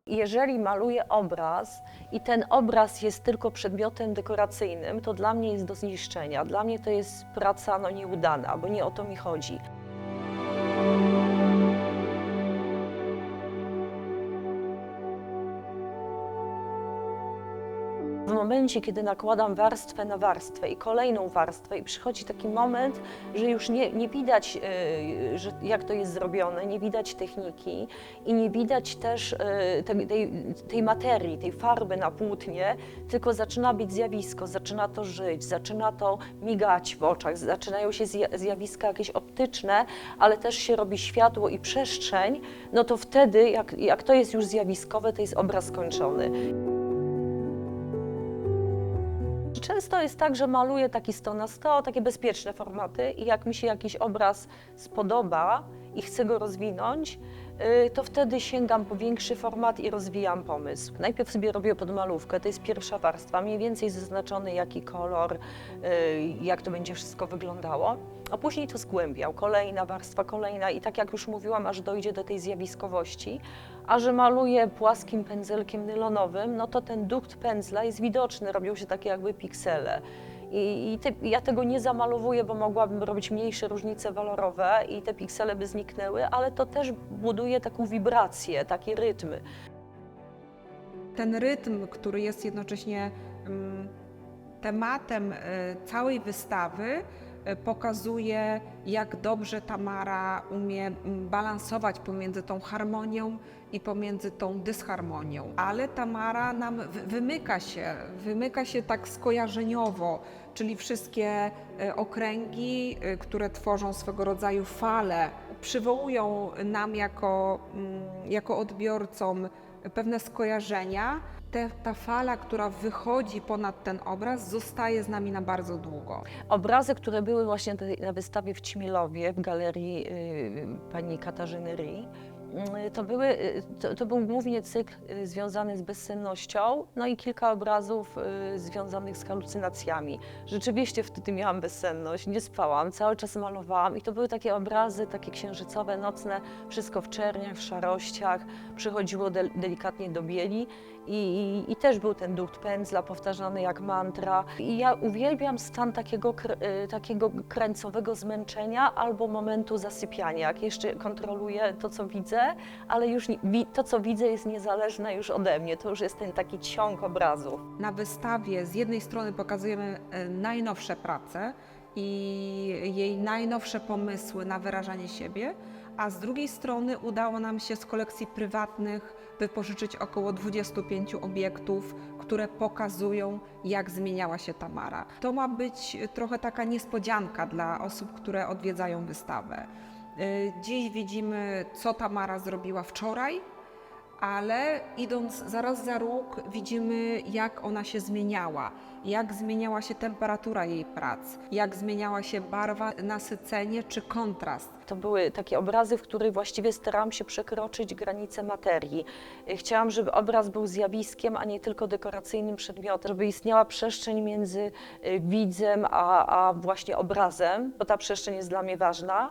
Jeżeli maluję obraz i ten obraz jest tylko przedmiotem dekoracyjnym, to dla mnie jest do zniszczenia. Dla mnie to jest praca nieudana, bo nie o to mi chodzi. W momencie, kiedy nakładam warstwę na warstwę i kolejną warstwę i przychodzi taki moment, że już nie widać, jak to jest zrobione, nie widać techniki i nie widać też tej materii, tej farby na płótnie, tylko zaczyna być zjawisko, zaczyna to żyć, zaczyna to migać w oczach, zaczynają się zjawiska jakieś optyczne, ale też się robi światło i przestrzeń, no to wtedy, jak to jest już zjawiskowe, to jest obraz skończony. Często jest tak, że maluję taki 100 na 100, takie bezpieczne formaty i jak mi się jakiś obraz spodoba i chcę go rozwinąć, to wtedy sięgam po większy format i rozwijam pomysł. Najpierw sobie robię podmalówkę, to jest pierwsza warstwa, mniej więcej zaznaczony jaki kolor, jak to będzie wszystko wyglądało, a później to zgłębiał, kolejna warstwa, kolejna i tak jak już mówiłam, aż dojdzie do tej zjawiskowości. A że maluję płaskim pędzelkiem nylonowym, no to ten dukt pędzla jest widoczny, robią się takie jakby piksele. Ja tego nie zamalowuję, bo mogłabym robić mniejsze różnice walorowe i te piksele by zniknęły, ale to też buduje taką wibrację, taki rytm. Ten rytm, który jest jednocześnie tematem całej wystawy, pokazuje, jak dobrze Tamara umie balansować pomiędzy tą harmonią i pomiędzy tą dysharmonią. Ale Tamara nam wymyka się tak skojarzeniowo, czyli wszystkie okręgi, które tworzą swego rodzaju fale, przywołują nam jako odbiorcom pewne skojarzenia. Ta fala, która wychodzi ponad ten obraz, zostaje z nami na bardzo długo. Obrazy, które były właśnie na wystawie w Ćmielowie, w galerii pani Katarzyny Ry, to był głównie cykl związany z bezsennością, no i kilka obrazów związanych z halucynacjami. Rzeczywiście wtedy miałam bezsenność, nie spałam, cały czas malowałam i to były takie obrazy, takie księżycowe, nocne, wszystko w czerniach, w szarościach, przychodziło delikatnie do bieli i też był ten dukt pędzla powtarzany jak mantra. I ja uwielbiam stan takiego krańcowego zmęczenia albo momentu zasypiania, jak jeszcze kontroluję to, co widzę, ale już to, co widzę, jest niezależne już ode mnie. To już jest ten taki ciąg obrazów. Na wystawie z jednej strony pokazujemy najnowsze prace i jej najnowsze pomysły na wyrażanie siebie, a z drugiej strony udało nam się z kolekcji prywatnych wypożyczyć około 25 obiektów, które pokazują, jak zmieniała się Tamara. To ma być trochę taka niespodzianka dla osób, które odwiedzają wystawę. Dziś widzimy, co Tamara zrobiła wczoraj, ale idąc zaraz za róg widzimy, jak ona się zmieniała, jak zmieniała się temperatura jej prac, jak zmieniała się barwa, nasycenie czy kontrast. To były takie obrazy, w których właściwie starałam się przekroczyć granice materii. Chciałam, żeby obraz był zjawiskiem, a nie tylko dekoracyjnym przedmiotem, żeby istniała przestrzeń między widzem a właśnie obrazem, bo ta przestrzeń jest dla mnie ważna.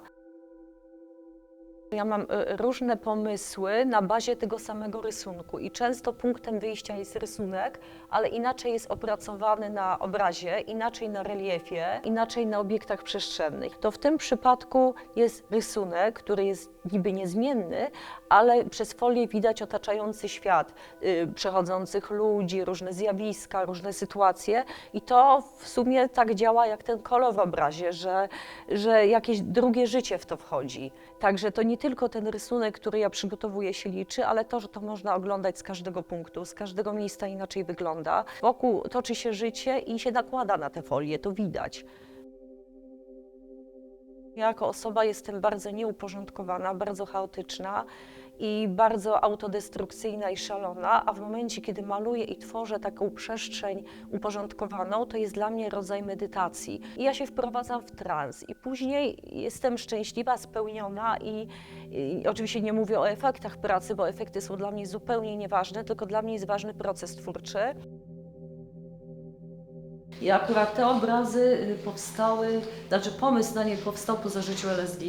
Ja mam różne pomysły na bazie tego samego rysunku i często punktem wyjścia jest rysunek, ale inaczej jest opracowany na obrazie, inaczej na reliefie, inaczej na obiektach przestrzennych. To w tym przypadku jest rysunek, który jest niby niezmienny, ale przez folię widać otaczający świat, przechodzących ludzi, różne zjawiska, różne sytuacje i to w sumie tak działa jak ten kolor w obrazie, że jakieś drugie życie w to wchodzi. Także to nie tylko ten rysunek, który ja przygotowuję, się liczy, ale to, że to można oglądać z każdego punktu, z każdego miejsca inaczej wygląda. Wokół toczy się życie i się nakłada na tę folię, to widać. Ja jako osoba jestem bardzo nieuporządkowana, bardzo chaotyczna i bardzo autodestrukcyjna i szalona, a w momencie, kiedy maluję i tworzę taką przestrzeń uporządkowaną, to jest dla mnie rodzaj medytacji. I ja się wprowadzam w trans i później jestem szczęśliwa, spełniona i oczywiście nie mówię o efektach pracy, bo efekty są dla mnie zupełnie nieważne, tylko dla mnie jest ważny proces twórczy. I akurat te obrazy powstały, znaczy pomysł na nie powstał po zażyciu LSD.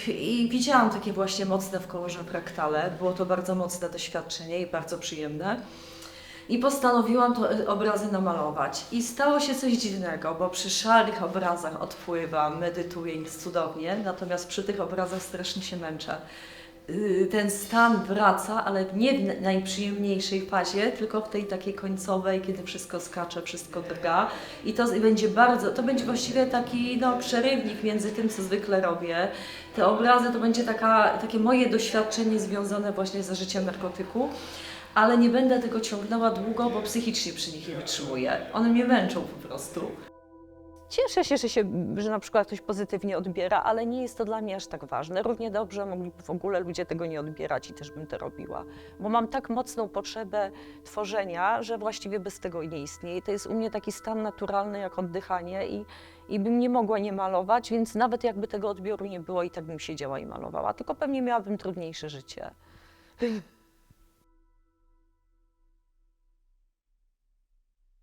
I widziałam takie właśnie mocne w kolorze fraktale. Było to bardzo mocne doświadczenie i bardzo przyjemne. I postanowiłam te obrazy namalować. I stało się coś dziwnego, bo przy szarych obrazach odpływam, medytuję, jest cudownie, natomiast przy tych obrazach strasznie się męczę. Ten stan wraca, ale nie w najprzyjemniejszej fazie, tylko w tej takiej końcowej, kiedy wszystko skacze, wszystko drga. I to będzie właściwie taki przerywnik między tym, co zwykle robię. Te obrazy to będzie takie moje doświadczenie związane właśnie ze życiem narkotyku. Ale nie będę tego ciągnęła długo, bo psychicznie przy nich nie wytrzymuję. One mnie męczą po prostu. Cieszę się, że na przykład ktoś pozytywnie odbiera, ale nie jest to dla mnie aż tak ważne. Równie dobrze mogliby w ogóle ludzie tego nie odbierać i też bym to robiła. Bo mam tak mocną potrzebę tworzenia, że właściwie bez tego nie istnieje. To jest u mnie taki stan naturalny jak oddychanie i bym nie mogła nie malować, więc nawet jakby tego odbioru nie było, i tak bym siedziała i malowała. Tylko pewnie miałabym trudniejsze życie.